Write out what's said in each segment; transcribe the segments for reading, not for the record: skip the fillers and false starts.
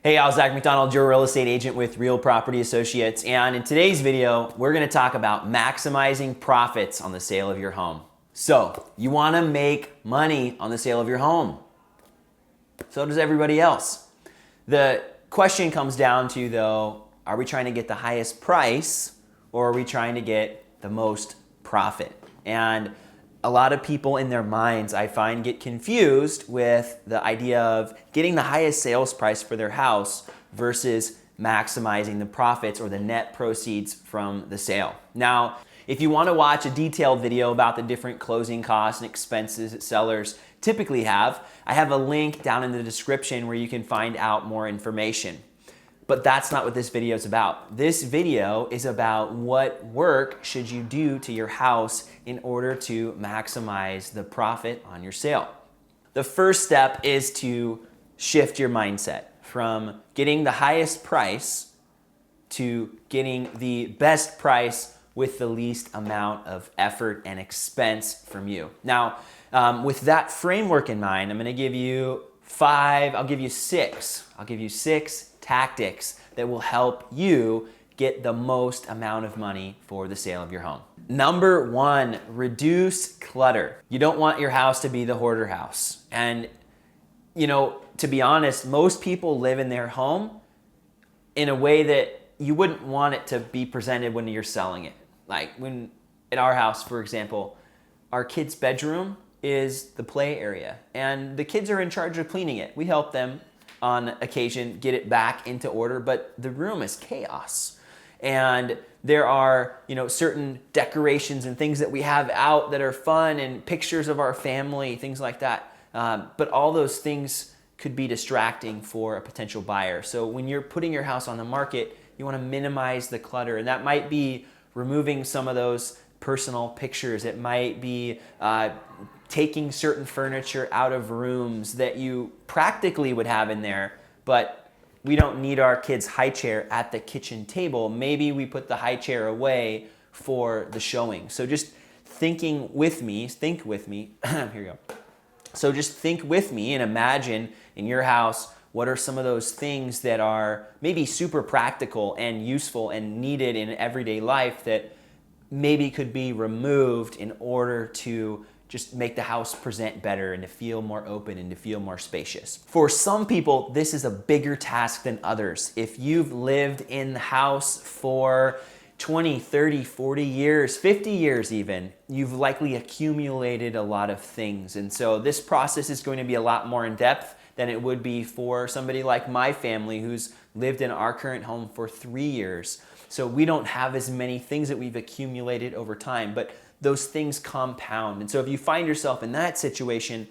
Hey, I'm Zach McDonald, your real estate agent with Real Property Associates. And in today's video, we're gonna talk about maximizing profits on the sale of your home. So, you wanna make money on the sale of your home. So does everybody else. The question comes down to, though, are we trying to get the highest price or are we trying to get the most profit? And a lot of people in their minds, I find, get confused with the idea of getting the highest sales price for their house versus maximizing the profits or the net proceeds from the sale. Now, if you want to watch a detailed video about the different closing costs and expenses that sellers typically have, I have a link down in the description where you can find out more information. But that's not what this video is about. This video is about what work should you do to your house in order to maximize the profit on your sale. The first step is to shift your mindset from getting the highest price to getting the best price with the least amount of effort and expense from you. Now, with that framework in mind, I'm gonna give you six tactics that will help you get the most amount of money for the sale of your home. Number one, reduce clutter. You don't want your house to be the hoarder house. And to be honest, most people live in their home in a way that you wouldn't want it to be presented when you're selling it. Like when at our house, for example, our kids' bedroom is the play area and the kids are in charge of cleaning it. We help them on occasion get it back into order, but the room is chaos. And there are, certain decorations and things that we have out that are fun and pictures of our family, things like that. But all those things could be distracting for a potential buyer. So when you're putting your house on the market, you want to minimize the clutter. And that might be removing some of those personal pictures. It might be taking certain furniture out of rooms that you practically would have in there, but we don't need our kids' high chair at the kitchen table. Maybe we put the high chair away for the showing. So just think with me, here you go. So just think with me and imagine in your house, what are some of those things that are maybe super practical and useful and needed in everyday life that maybe could be removed in order to just make the house present better and to feel more open and to feel more spacious. For some people, this is a bigger task than others. If you've lived in the house for 20, 30, 40 years, 50 years even, you've likely accumulated a lot of things. And so this process is going to be a lot more in depth than it would be for somebody like my family who's lived in our current home for 3 years. So we don't have as many things that we've accumulated over time, but those things compound. And so if you find yourself in that situation,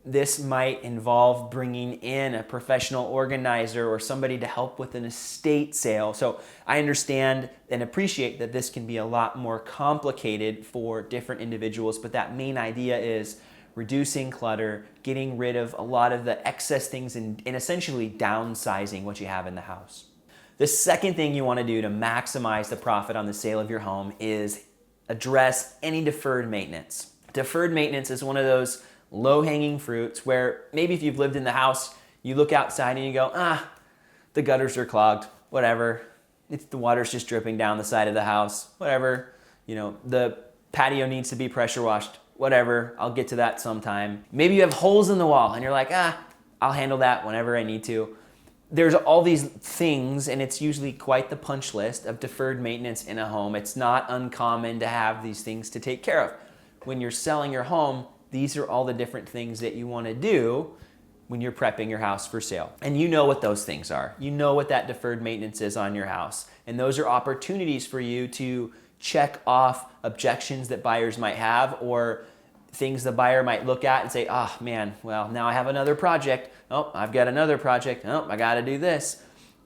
this might involve bringing in a professional organizer or somebody to help with an estate sale. So I understand and appreciate that this can be a lot more complicated for different individuals, but that main idea is reducing clutter, getting rid of a lot of the excess things and essentially downsizing what you have in the house. The second thing you want to do to maximize the profit on the sale of your home is address any deferred maintenance. Deferred maintenance is one of those low-hanging fruits where maybe if you've lived in the house, you look outside and you go, the gutters are clogged, whatever. The water's just dripping down the side of the house, whatever. The patio needs to be pressure washed, whatever. I'll get to that sometime. Maybe you have holes in the wall and you're like, I'll handle that whenever I need to. There's all these things, and it's usually quite the punch list of deferred maintenance in a home. It's not uncommon to have these things to take care of. When you're selling your home, these are all the different things that you want to do when you're prepping your house for sale. And you know what those things are. You know what that deferred maintenance is on your house. And those are opportunities for you to check off objections that buyers might have or things the buyer might look at and say, now I have another project. I've got another project. I got to do this.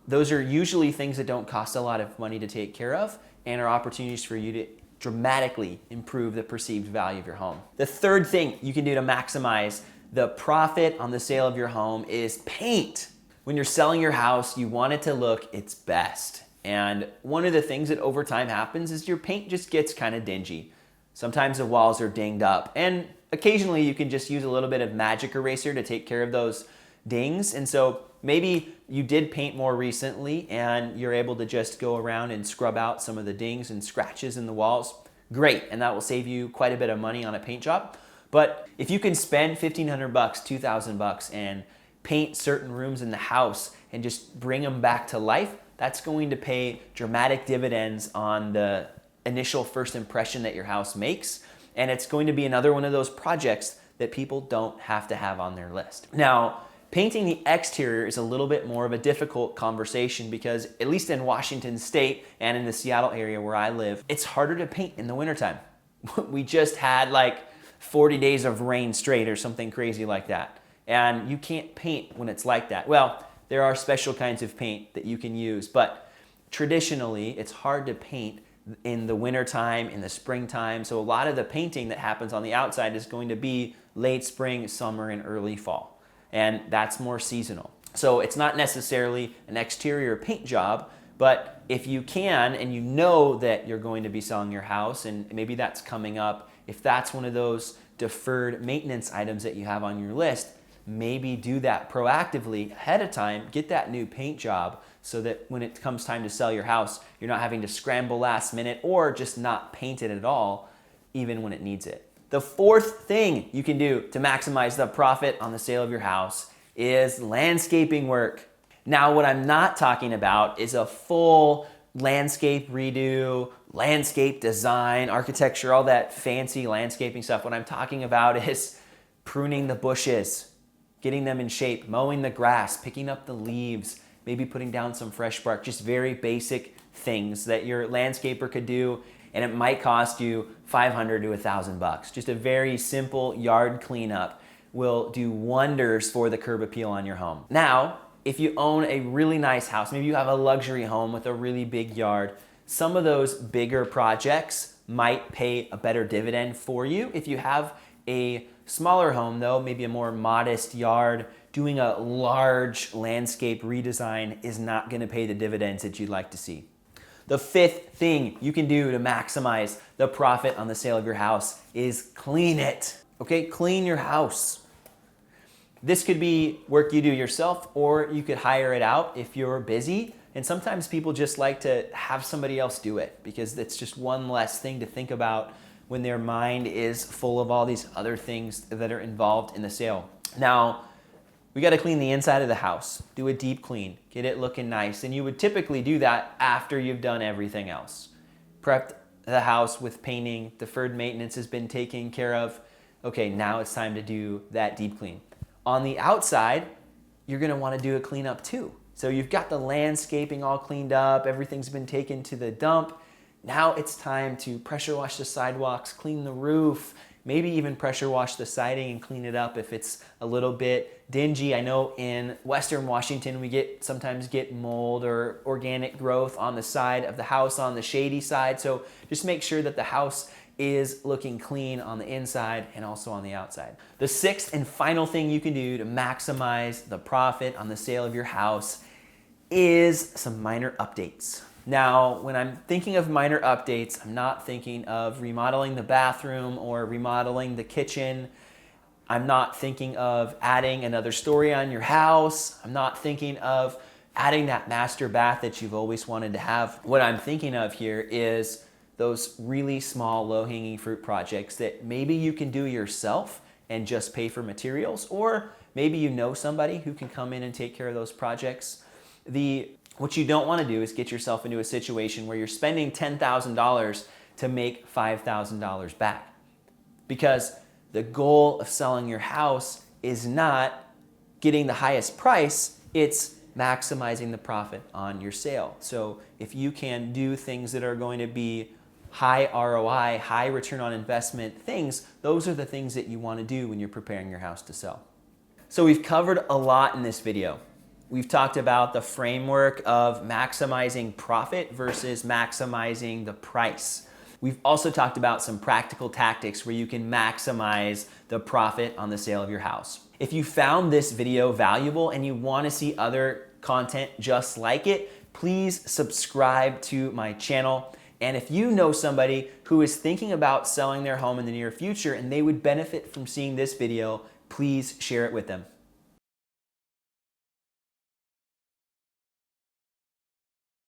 Those are usually things that don't cost a lot of money to take care of and are opportunities for you to dramatically improve the perceived value of your home. The third thing you can do to maximize the profit on the sale of your home is paint. When you're selling your house, you want it to look its best. And one of the things that over time happens is your paint just gets kind of dingy. Sometimes the walls are dinged up, and occasionally you can just use a little bit of magic eraser to take care of those dings. And so Maybe you did paint more recently and you're able to just go around and scrub out some of the dings and scratches in the walls. Great, and that will save you quite a bit of money on a paint job. But if you can spend $1,500, $2,000 and paint certain rooms in the house and just bring them back to life, that's going to pay dramatic dividends on the initial first impression that your house makes. And it's going to be another one of those projects that people don't have to have on their list. Now, painting the exterior is a little bit more of a difficult conversation because, at least in Washington State and in the Seattle area where I live, it's harder to paint in the wintertime. We just had like 40 days of rain straight or something crazy like that. And you can't paint when it's like that. Well, there are special kinds of paint that you can use, but traditionally it's hard to paint in the wintertime, in the springtime. So a lot of the painting that happens on the outside is going to be late spring, summer, and early fall. And that's more seasonal. So it's not necessarily an exterior paint job, but if you can and you know that you're going to be selling your house and maybe that's coming up, if that's one of those deferred maintenance items that you have on your list, maybe do that proactively ahead of time, get that new paint job so that when it comes time to sell your house, you're not having to scramble last minute or just not paint it at all, even when it needs it. The fourth thing you can do to maximize the profit on the sale of your house is landscaping work. Now, what I'm not talking about is a full landscape redo, landscape design, architecture, all that fancy landscaping stuff. What I'm talking about is pruning the bushes, getting them in shape, mowing the grass, picking up the leaves, maybe putting down some fresh bark, just very basic things that your landscaper could do, and it might cost you $500 to $1,000. Just a very simple yard cleanup will do wonders for the curb appeal on your home. Now, if you own a really nice house, maybe you have a luxury home with a really big yard, some of those bigger projects might pay a better dividend for you. If you have a smaller home though, maybe a more modest yard, doing a large landscape redesign is not gonna pay the dividends that you'd like to see. The fifth thing you can do to maximize the profit on the sale of your house is clean it. Okay, clean your house. This could be work you do yourself, or you could hire it out if you're busy. And sometimes people just like to have somebody else do it because it's just one less thing to think about when their mind is full of all these other things that are involved in the sale. Now, we got to clean the inside of the house, do a deep clean, get it looking nice. And you would typically do that after you've done everything else. Prepped the house with painting, deferred maintenance has been taken care of. Okay, now it's time to do that deep clean. On the outside, you're gonna wanna do a cleanup too. So you've got the landscaping all cleaned up, everything's been taken to the dump. Now it's time to pressure wash the sidewalks, clean the roof, maybe even pressure wash the siding and clean it up if it's a little bit dingy. I know in Western Washington, we sometimes get mold or organic growth on the side of the house on the shady side. So just make sure that the house is looking clean on the inside and also on the outside. The sixth and final thing you can do to maximize the profit on the sale of your house is some minor updates. Now, when I'm thinking of minor updates, I'm not thinking of remodeling the bathroom or remodeling the kitchen. I'm not thinking of adding another story on your house. I'm not thinking of adding that master bath that you've always wanted to have. What I'm thinking of here is those really small low-hanging fruit projects that maybe you can do yourself and just pay for materials, or maybe you know somebody who can come in and take care of those projects. What you don't want to do is get yourself into a situation where you're spending $10,000 to make $5,000 back. Because the goal of selling your house is not getting the highest price, it's maximizing the profit on your sale. So if you can do things that are going to be high ROI, high return on investment things, those are the things that you want to do when you're preparing your house to sell. So we've covered a lot in this video. We've talked about the framework of maximizing profit versus maximizing the price. We've also talked about some practical tactics where you can maximize the profit on the sale of your house. If you found this video valuable and you want to see other content just like it, please subscribe to my channel. And if you know somebody who is thinking about selling their home in the near future and they would benefit from seeing this video, please share it with them.